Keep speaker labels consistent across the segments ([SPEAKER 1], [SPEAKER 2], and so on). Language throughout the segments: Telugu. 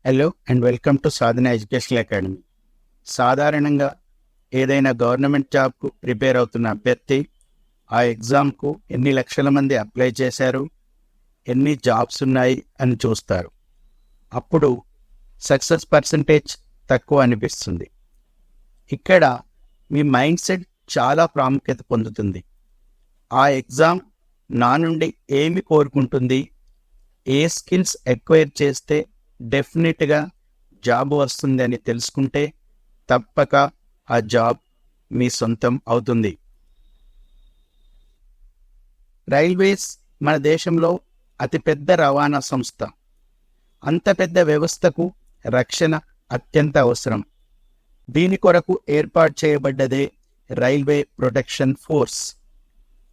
[SPEAKER 1] Hello and welcome to Sadhana educational academy. సాధారణంగా ఏదైనా గవర్నమెంట్ జాబ్కు ప్రిపేర్ అవుతున్న అభ్యర్థి ఆ ఎగ్జామ్కు ఎన్ని లక్షల మంది అప్లై చేశారు, ఎన్ని జాబ్స్ ఉన్నాయి అని చూస్తారు. అప్పుడు సక్సెస్ పర్సంటేజ్ తక్కువ అనిపిస్తుంది. ఇక్కడ మీ మైండ్ సెట్ చాలా ప్రాముఖ్యత పొందుతుంది. ఆ ఎగ్జామ్ నా నుండి ఏమి కోరుకుంటుంది, ఏ స్కిల్స్ ఎక్వైర్ చేస్తే డెఫినెట్గా జాబ్ వస్తుంది అని తెలుసుకుంటే తప్పక ఆ జాబ్ మీ సొంతం అవుతుంది. రైల్వేస్ మన దేశంలో అతిపెద్ద రవాణా సంస్థ. అంత పెద్ద వ్యవస్థకు రక్షణ అత్యంత అవసరం. దీని కొరకు ఏర్పాటు చేయబడ్డదే రైల్వే ప్రొటెక్షన్ ఫోర్స్,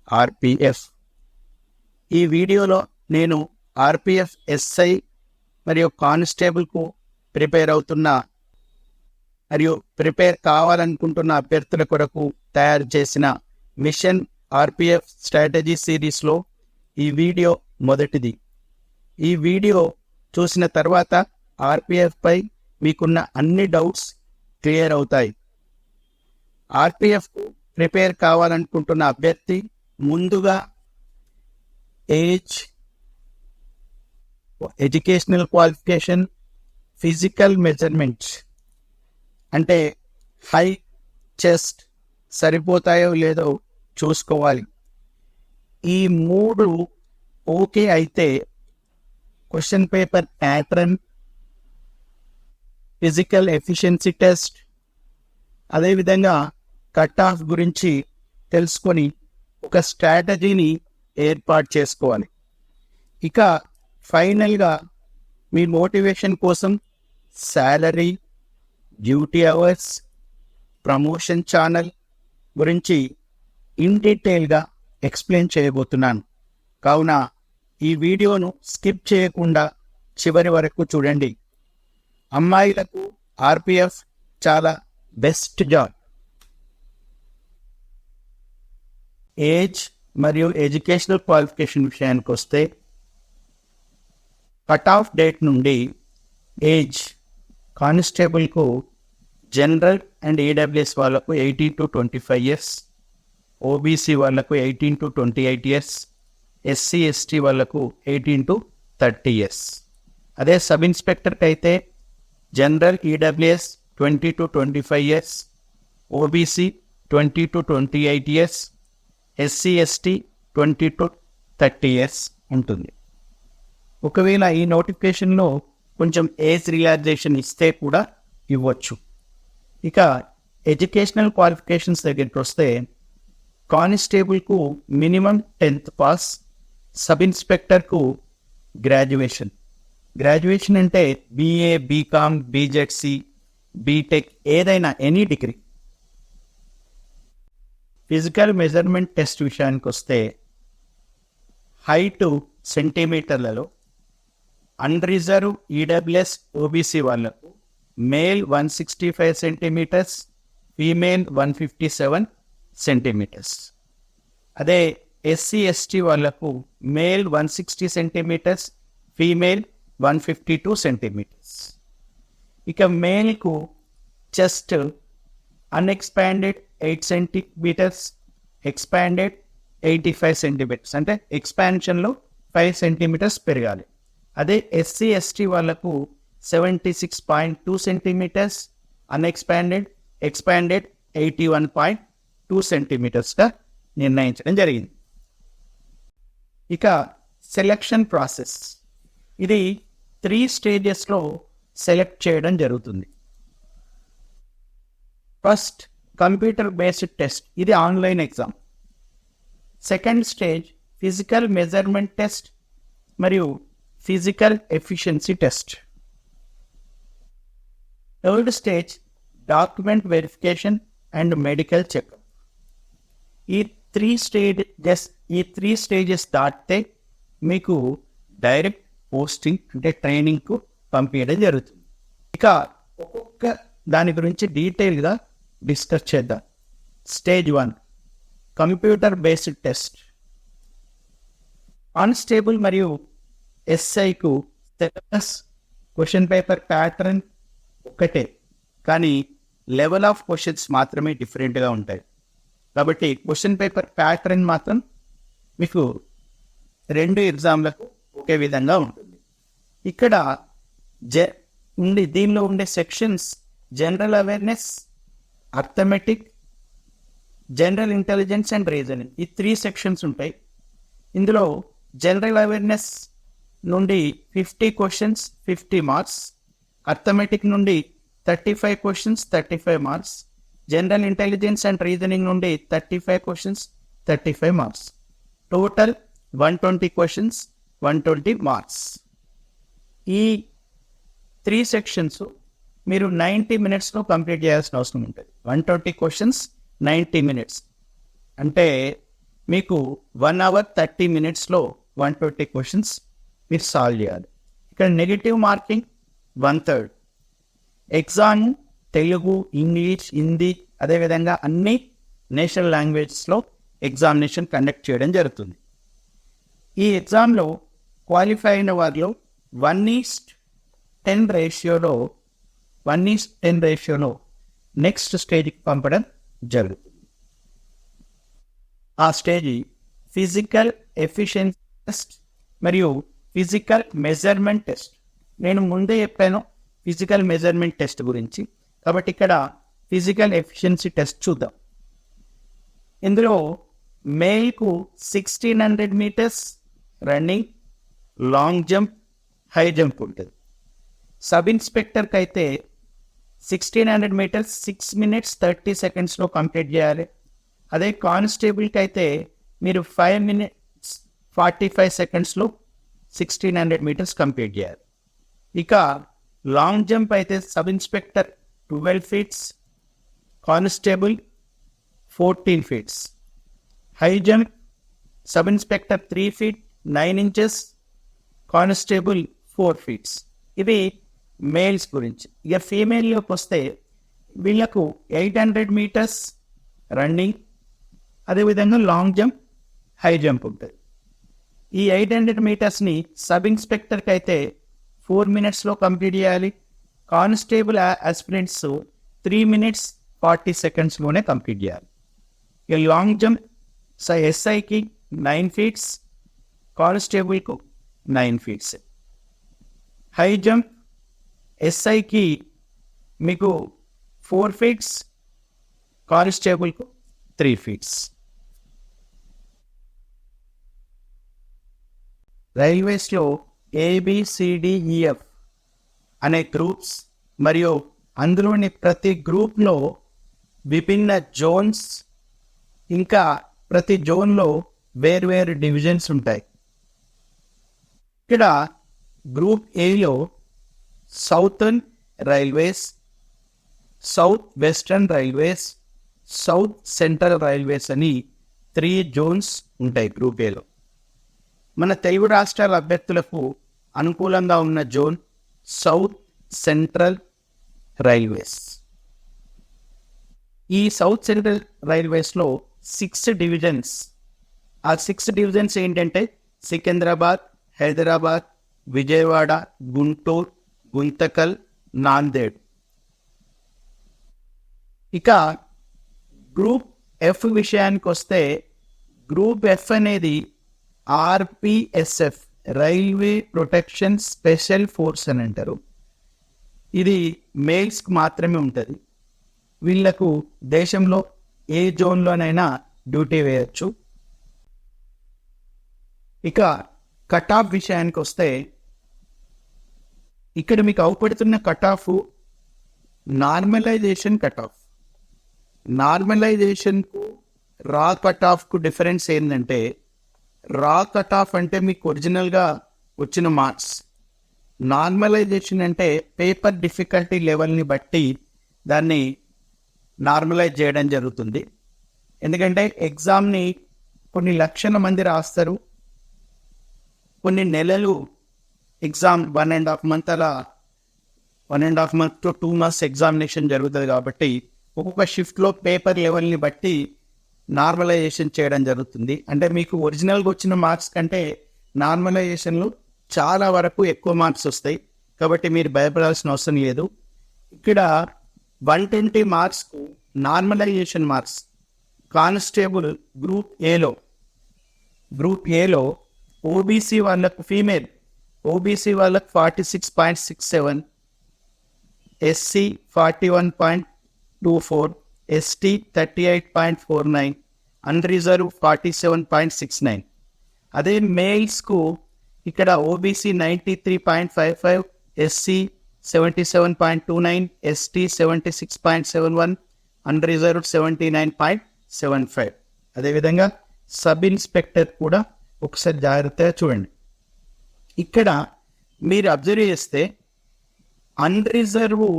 [SPEAKER 1] ఆర్పిఎఫ్. ఈ వీడియోలో నేను ఆర్పిఎఫ్ ఎస్ఐ మరియు కానిస్టేబుల్కు ప్రిపేర్ అవుతున్న మరియు ప్రిపేర్ కావాలనుకుంటున్న అభ్యర్థుల కొరకు తయారు చేసిన మిషన్ ఆర్పిఎఫ్ స్ట్రాటజీ సిరీస్లో ఈ వీడియో మొదటిది. ఈ వీడియో చూసిన తర్వాత ఆర్పిఎఫ్ పై మీకున్న అన్ని డౌట్స్ క్లియర్ అవుతాయి. ఆర్పిఎఫ్కు ప్రిపేర్ కావాలనుకుంటున్న అభ్యర్థి ముందుగా age, educational qualification, physical measurements అంటే హైట్, చెస్ట్ సరిపోతాయో లేదో చూసుకోవాలి. ఈ మూడు ఓకే అయితే question paper pattern, physical efficiency test, అదేవిధంగా కట్ ఆఫ్ గురించి తెలుసుకొని ఒక స్ట్రాటజీని ఏర్పాటు చేసుకోవాలి. ఇక ఫైనల్గా మీ మోటివేషన్ కోసం salary, duty hours, promotion channel గురించి ఇన్ డీటెయిల్గా ఎక్స్ప్లెయిన్ చేయబోతున్నాను. కావున ఈ వీడియోను స్కిప్ చేయకుండా చివరి వరకు చూడండి. అమ్మాయిలకు ఆర్పిఎఫ్ చాలా బెస్ట్ జాబ్. ఏజ్ మరియు ఎడ్యుకేషనల్ క్వాలిఫికేషన్ విషయానికి వస్తే కట్ ఆఫ్ డేట్ నుండి ఏజ్ కానిస్టేబుల్కు జనరల్ అండ్ ఈడబ్ల్యూఎస్ వాళ్ళకు 18 to 25 years, ఓబీసీ వాళ్ళకు 18 to 28 years, ఎస్సీ ఎస్టీ వాళ్ళకు 18 to 30 years. అదే సబ్ ఇన్స్పెక్టర్కి అయితే general EWS 20 to 25 years, OBC 20 to 28 years, SC ST 20 to 30 years ఉంటుంది. ఒకవేళ ఈ నోటిఫికేషన్లో కొంచెం ఏజ్ రిలాక్సేషన్ ఇస్తే కూడా ఇవ్వచ్చు. ఇక ఎడ్యుకేషనల్ క్వాలిఫికేషన్స్ దగ్గరికి వస్తే కానిస్టేబుల్కు మినిమం 10th పాస్, సబ్ ఇన్స్పెక్టర్కు గ్రాడ్యుయేషన్. గ్రాడ్యుయేషన్ అంటే బీఏ, బీకామ్, బీజెడ్సి, బీటెక్ ఏదైనా any degree. Physical measurement test విషయానికి వస్తే హైటు సెంటీమీటర్లలో, అన్రిజర్వ్ ఈడబ్ల్యూఎస్ ఓబీసీ వాళ్లకు మేల్ 165 సెంటీమీటర్స్, ఫీమేల్ 157 సెంటీమీటర్స్. అదే ఎస్సీ ఎస్టీ వాళ్లకు మేల్ 160 సెంటీమీటర్స్, ఫీమేల్ 152 సెంటీమీటర్స్. ఇక మేల్కు chest unexpanded 8 centimetres, expanded 85 centimetres, అంటే ఎక్స్పాన్షన్లో 5 సెంటీమీటర్స్ పెరగాలి. అదే ఎస్సీ ఎస్టీ వాళ్లకు 76.2 సెంటీమీటర్స్, అన్ఎక్స్పాండెడ్, ఎక్స్పాండెడ్ 81.2 సెంటీమీటర్స్గా నిర్ణయించడం జరిగింది. ఇక సెలెక్షన్ ప్రాసెస్, ఇది 3 స్టేజెస్లో సెలెక్ట్ చేయడం జరుగుతుంది. ఫస్ట్ కంప్యూటర్ బేస్డ్ టెస్ట్, ఇది online exam. Second stage physical measurement test మరియు physical efficiency test. Third stage document verification and medical checkup. ఈ త్రీ స్టేజెస్ దాటితే మీకు డైరెక్ట్ పోస్టింగ్ అంటే ట్రైనింగ్కు పంపించడం జరుగుతుంది. ఇక ఒక్కొక్క దాని గురించి డీటెయిల్గా డిస్కస్ చేద్దాం. Stage 1 computer based test. Constable మరియు ఎస్ఐకు సిలబస్ క్వశ్చన్ పేపర్ ప్యాటర్న్ ఒక్కటే, కానీ లెవెల్ ఆఫ్ క్వశ్చన్స్ మాత్రమే డిఫరెంట్గా ఉంటాయి. కాబట్టి క్వశ్చన్ పేపర్ ప్యాటర్న్ మాత్రం మీకు 2 ఎగ్జామ్లకు ఒకే విధంగా ఉంటుంది. ఇక్కడ దీనిలో ఉండే sections general awareness, arithmetic, general intelligence and reasoning, ఈ 3 సెక్షన్స్ ఉంటాయి. ఇందులో జనరల్ అవేర్నెస్ నుండి 50 క్వశ్చన్స్ 50 మార్క్స్, అర్థమెటిక్ నుండి 35 questions 35 marks, general intelligence and reasoning నుండి 35 questions 35 marks, total 120 questions 120 marks. ఈ 3 సెక్షన్స్ మీరు 90 మినిట్స్లో కంప్లీట్ చేయాల్సిన అవసరం ఉంటుంది. 120 క్వశ్చన్స్ 90 మినిట్స్ అంటే మీకు 1 hour 30 minutesలో 120 క్వశ్చన్స్ మీరు సాల్వ్ చేయాలి. ఇక్కడ negative marking 1/3. Exam Telugu, English, Hindi అదేవిధంగా అన్ని నేషనల్ లాంగ్వేజెస్లో ఎగ్జామినేషన్ కండక్ట్ చేయడం జరుగుతుంది. ఈ ఎగ్జామ్లో క్వాలిఫై అయిన వారిలో 1:10 రేషియోలో నెక్స్ట్ స్టేజ్కి పంపడం జరుగుతుంది. ఆ స్టేజ్ ఫిజికల్ ఎఫిషియన్సీ టెస్ట్ మరియు ఫిజికల్ మెజర్మెంట్ టెస్ట్. నేను ముందే చెప్పాను ఫిజికల్ మెజర్మెంట్ టెస్ట్ గురించి, కాబట్టి ఇక్కడ ఫిజికల్ ఎఫిషియన్సీ టెస్ట్ చూద్దాం. ఇందులో మేల్కు 1600 meters running, long jump, high jump ఉంటుంది. సబ్ ఇన్స్పెక్టర్కి అయితే 1600 meters 6 minutes 30 secondsలో కంప్లీట్ చేయాలి. అదే కానిస్టేబుల్కి అయితే మీరు 5 minutes 45 secondsలో 1600 meters కంప్లీట్ చేయాలి. ఇక లాంగ్ జంప్ అయితే sub inspector 12 feet, constable 14 feet. High jump sub inspector 3 feet 9 inches, constable 4 feet. ఇవి మేల్స్ గురించి. ఇక ఫీమేల్లోకి వస్తే వీళ్ళకు 800 meters రన్నింగ్, అదేవిధంగా లాంగ్ జంప్, హై జంప్ ఉంటుంది. ఈ 800 metersని సబ్ ఇన్స్పెక్టర్కి అయితే 4 minutesలో కంప్లీట్ చేయాలి. కానిస్టేబుల్ ఆస్పిరెంట్స్ 3 minutes 40 secondsలోనే కంప్లీట్ చేయాలి. ఇక లాంగ్ జంప్ ఎస్ఐకి 9 feet, కానిస్టేబుల్కు 9 feet. హై జంప్ ఎస్ఐకి మీకు 4 feet, కానిస్టేబుల్కు 3 feet. రైల్వేస్లో ABCDEF అనే గ్రూప్స్ మరియు అందులోని ప్రతి గ్రూప్లో విభిన్న జోన్స్, ఇంకా ప్రతి జోన్లో వేర్వేరు డివిజన్స్ ఉంటాయి. ఇక్కడ గ్రూప్ ఏలో southern railways, south western railways, south central railways అని 3 zones ఉంటాయి గ్రూప్ ఏలో. మన తెలుగు రాష్ట్రాల అభ్యర్థులకు అనుకూలంగా ఉన్న జోన్ సౌత్ సెంట్రల్ రైల్వేస్. ఈ సౌత్ సెంట్రల్ రైల్వేస్లో 6 divisions. ఆ 6 divisions ఏంటంటే సికింద్రాబాద్, హైదరాబాద్, విజయవాడ, గుంటూరు, గుంతకల్, నాందేడ్. ఇక గ్రూప్ ఎఫ్ విషయానికి వస్తే గ్రూప్ ఎఫ్ అనేది RPSF, railway protection special force అని అంటారు. ఇది మేల్స్కి మాత్రమే ఉంటుంది. వీళ్లకు దేశంలో ఏ జోన్లోనైనా డ్యూటీ వేయచ్చు. ఇక కట్ ఆఫ్ విషయానికి వస్తే ఇక్కడ మీకు అవపడుతున్న cut off normalization cut off. నార్మలైజేషన్కు రా కట్ ఆఫ్కు డిఫరెన్స్ ఏంటంటే, రా కట్ ఆఫ్ అంటే మీకు ఒరిజినల్గా వచ్చిన మార్క్స్. నార్మలైజేషన్ అంటే పేపర్ డిఫికల్టీ లెవెల్ని బట్టి దాన్ని నార్మలైజ్ చేయడం జరుగుతుంది. ఎందుకంటే ఎగ్జామ్ని కొన్ని లక్షల మంది రాస్తారు, కొన్ని నెలలు ఎగ్జామ్ 1.5 months అలా 1.5 months to 2 months ఎగ్జామినేషన్ జరుగుతుంది. కాబట్టి ఒక్కొక్క షిఫ్ట్లో పేపర్ లెవెల్ని బట్టి నార్మలైజేషన్ చేయడం జరుగుతుంది. అంటే మీకు ఒరిజినల్గా వచ్చిన మార్క్స్ కంటే నార్మలైజేషన్లో చాలా వరకు ఎక్కువ మార్క్స్ వస్తాయి. కాబట్టి మీరు భయపడాల్సిన అవసరం లేదు. ఇక్కడ 120 మార్క్స్కు నార్మలైజేషన్ మార్క్స్ కానిస్టేబుల్ గ్రూప్ ఏలో ఓబీసీ వాళ్ళకు ఫీమేల్ ఓబీసీ వాళ్ళకు 46.67, ఎస్సీ 41.24, ఎస్టీ 38.49, అన్రిజర్వ్ 47.69. అదే మేల్స్కు ఇక్కడ ఓబీసీ 93.55, ఎస్సీ 77.29, ఎస్టీ 76.71, అన్రిజర్వ్ 79.75. అదేవిధంగా సబ్ ఇన్స్పెక్టర్ కూడా ఒకసారి జాగ్రత్తగా చూడండి. ఇక్కడ మీరు అబ్జర్వ్ చేస్తే అన్రిజర్వ్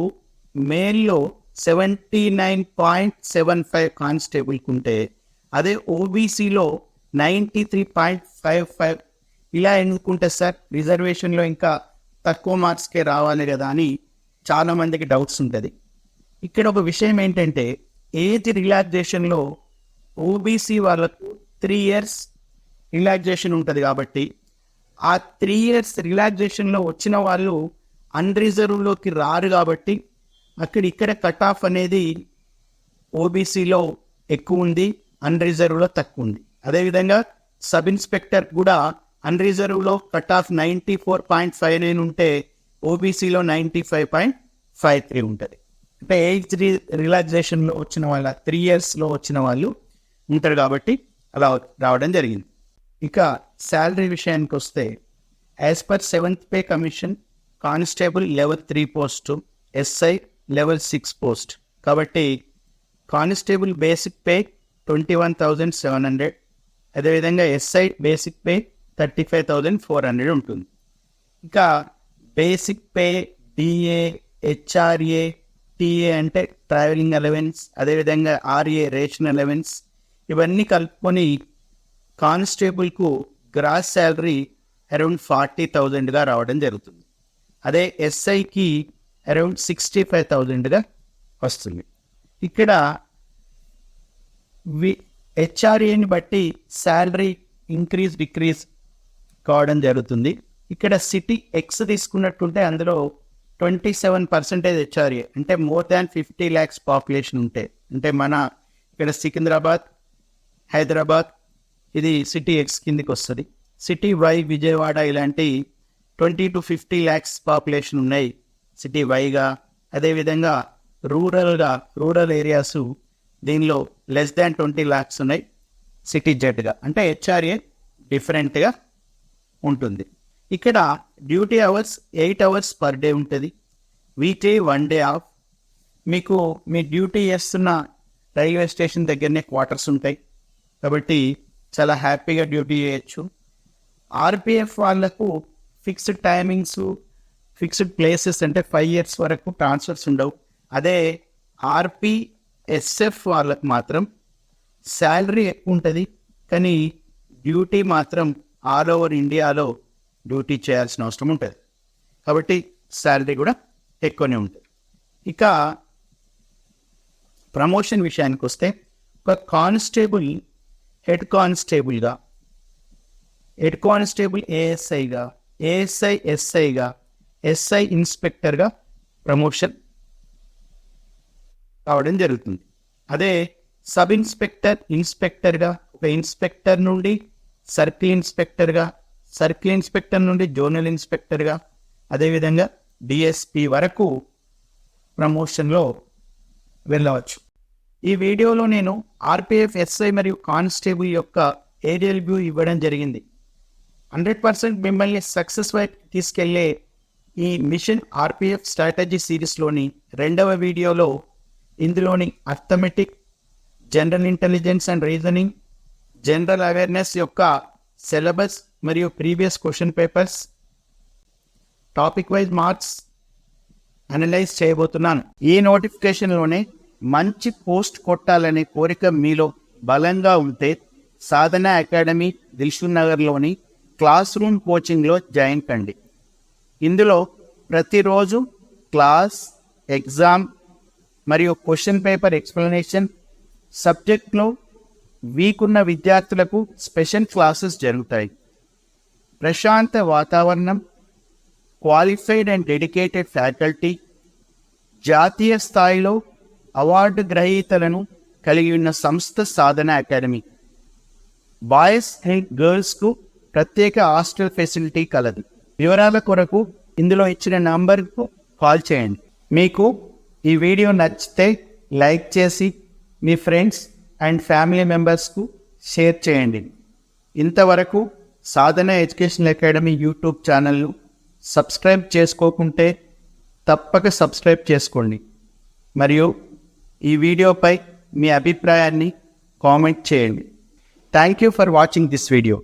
[SPEAKER 1] మేల్లో 79.75 కానిస్టేబుల్కి ఉంటే అదే ఓబీసీలో 93.55. ఇలా ఎందుకుంటే సార్ రిజర్వేషన్లో ఇంకా తక్కువ మార్క్స్కే రావాలి కదా అని చాలామందికి డౌట్స్ ఉంటుంది. ఇక్కడ ఒక విషయం ఏంటంటే ఏజ్ రిలాక్సేషన్లో ఓబీసీ వాళ్ళకు 3 years రిలాక్సేషన్ ఉంటుంది కాబట్టి ఆ 3 years రిలాక్సేషన్లో వచ్చిన వాళ్ళు అన్రిజర్వ్లోకి రారు కాబట్టి ఇక్కడ కట్ ఆఫ్ అనేది ఓబీసీలో ఎక్కువ ఉంది, అన్రిజర్వ్లో తక్కువ ఉంది. అదేవిధంగా సబ్ ఇన్స్పెక్టర్ కూడా అన్రిజర్వ్లో కట్ ఆఫ్ 94.59 ఉంటే ఓబీసీలో 95.53 ఉంటుంది. అంటే ఏజ్ రిలాక్సేషన్లో వచ్చిన వాళ్ళ 3 yearsలో వచ్చిన వాళ్ళు ఉంటారు కాబట్టి అలా రావడం జరిగింది. ఇక శాలరీ విషయానికి వస్తే as per 7th pay commission constable level 3 post, SI level 6 post. కాబట్టి కానిస్టేబుల్ బేసిక్ పే 21,700, అదేవిధంగా ఎస్ఐ బేసిక్ పే 35,400 ఉంటుంది. ఇంకా basic pay, DA, HRA, TA అంటే ట్రావెలింగ్ అలవెన్స్, అదేవిధంగా ఆర్ఏ రేషన్ అలవెన్స్, ఇవన్నీ కలుపుకొని కానిస్టేబుల్కు గ్రాస్ శాలరీ అరౌండ్ 40,000గా రావడం జరుగుతుంది. అదే ఎస్ఐకి అరౌండ్ 65,000గా వస్తుంది. ఇక్కడ హెచ్ఆర్ఏని బట్టి శాలరీ ఇంక్రీజ్ డిక్రీజ్ కావడం జరుగుతుంది. ఇక్కడ సిటీ ఎక్స్ తీసుకున్నట్టుంటే అందులో 27% హెచ్ఆర్ఏ అంటే మోర్ దాన్ 50 lakhs పాపులేషన్ ఉంటే, అంటే మన ఇక్కడ సికింద్రాబాద్, హైదరాబాద్ ఇది సిటీ ఎక్స్ కిందికి వస్తుంది. సిటీ వై విజయవాడ ఇలాంటి 20 to 50 lakhs పాపులేషన్ ఉన్నాయి సిటీ వైగా. అదేవిధంగా రూరల్ ఏరియాస్ దీనిలో లెస్ దాన్ 20 lakhs ఉన్నాయి సిటీ జెడ్గా, అంటే హెచ్ఆర్ఏ డిఫరెంట్గా ఉంటుంది. ఇక్కడ duty hours 8 hours per day ఉంటుంది. Weekly 1 day of. మీకు మీ డ్యూటీ చేస్తున్న రైల్వే స్టేషన్ దగ్గరనే క్వార్టర్స్ ఉంటాయి కాబట్టి చాలా హ్యాపీగా డ్యూటీ చేయొచ్చు. ఆర్పిఎఫ్ వాళ్ళకు ఫిక్స్డ్ టైమింగ్స్, ఫిక్స్డ్ ప్లేసెస్, అంటే 5 years వరకు ట్రాన్స్ఫర్స్ ఉండవు. అదే ఆర్పిఎస్ఎఫ్ వాళ్ళకు మాత్రం శాలరీ ఎక్కువ ఉంటుంది కానీ డ్యూటీ మాత్రం ఆల్ ఓవర్ ఇండియాలో డ్యూటీ చేయాల్సిన అవసరం ఉంటుంది కాబట్టి శాలరీ కూడా ఎక్కువనే ఉంటుంది. ఇక ప్రమోషన్ విషయానికి వస్తే ఒక కానిస్టేబుల్ హెడ్ కానిస్టేబుల్ ఏఎస్ఐగా, ఏఎస్ఐ ఎస్ఐగా, ఎస్ఐ ఇన్స్పెక్టర్గా ప్రమోషన్ కావడం జరుగుతుంది. అదే సబ్ ఇన్స్పెక్టర్గా ఒక ఇన్స్పెక్టర్ నుండి సర్కిల్ ఇన్స్పెక్టర్గా, సర్కిల్ ఇన్స్పెక్టర్ నుండి జోనల్ ఇన్స్పెక్టర్గా, అదేవిధంగా డిఎస్పి వరకు ప్రమోషన్లో వెళ్ళవచ్చు. ఈ వీడియోలో నేను ఆర్పిఎఫ్ ఎస్ఐ మరియు కానిస్టేబుల్ యొక్క ఏరియల్ వ్యూ ఇవ్వడం జరిగింది. 100% మిమ్మల్ని సక్సెస్ వైపు తీసుకెళ్లే ఈ మిషన్ ఆర్పిఎఫ్ స్ట్రాటజీ సిరీస్లోని 2వ వీడియోలో ఇందులోని arithmetic, general intelligence and reasoning, general awareness యొక్క సిలబస్ మరియు previous question papers, topic wise marks analyse చేయబోతున్నాను. ఈ నోటిఫికేషన్లోనే మంచి పోస్ట్ కొట్టాలనే కోరిక మీలో బలంగా ఉంటే సాధన అకాడమీ దిల్షుక్ నగర్లోని క్లాస్ రూమ్ కోచింగ్లో జాయిన్ కండి. ఇందులో ప్రతిరోజు క్లాస్, ఎగ్జామ్ మరియు క్వశ్చన్ పేపర్ ఎక్స్ప్లెనేషన్, సబ్జెక్ట్లో వీక్ ఉన్న విద్యార్థులకు స్పెషల్ క్లాసెస్ జరుగుతాయి. ప్రశాంత వాతావరణం, క్వాలిఫైడ్ అండ్ డెడికేటెడ్ ఫ్యాకల్టీ, జాతీయ స్థాయిలో అవార్డు గ్రహీతలను కలిగి ఉన్న సంస్థ సాధన అకాడమీ. బాయ్స్ అండ్ గర్ల్స్కు ప్రత్యేక హాస్టల్ ఫెసిలిటీ కలదు. వివరాల కొరకు ఇందులో ఇచ్చిన నంబర్కు కాల్ చేయండి. మీకు ఈ వీడియో నచ్చితే లైక్ చేసి మీ ఫ్రెండ్స్ అండ్ ఫ్యామిలీ మెంబర్స్కు షేర్ చేయండి. ఇంతవరకు సాధన ఎడ్యుకేషన్ అకాడమీ యూట్యూబ్ ఛానల్ను సబ్స్క్రైబ్ చేసుకోకుంటే తప్పక సబ్స్క్రైబ్ చేసుకోండి. మరియు ఈ వీడియోపై మీ అభిప్రాయాన్ని కామెంట్ చేయండి. Thank you for watching this video.